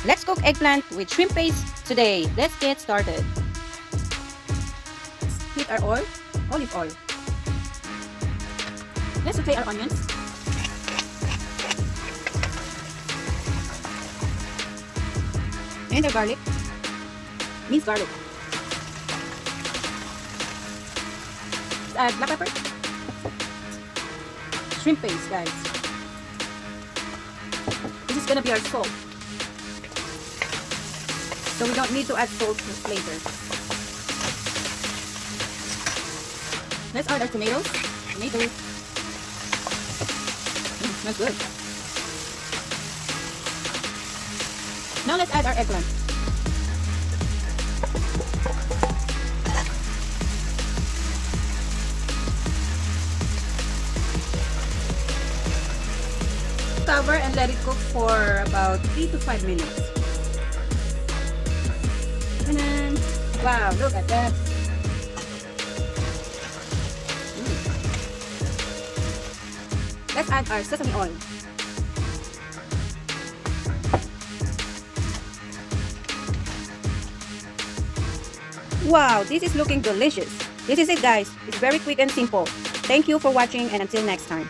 Let's cook eggplant with shrimp paste today. Let's get started. Heat our oil, olive oil. Let's saute our onions. And our garlic. Minced garlic. Let's add black pepper. Shrimp paste, guys. This is gonna be our salt. So we don't need to add salt later. Let's add our tomatoes. Smells good. Now let's add our eggplant. Cover and let it cook for about 3 to 5 minutes. And then, wow, look at that. Let's add our sesame oil. Wow, this is looking delicious. This is it, guys. It's very quick and simple. Thank you for watching, and until next time.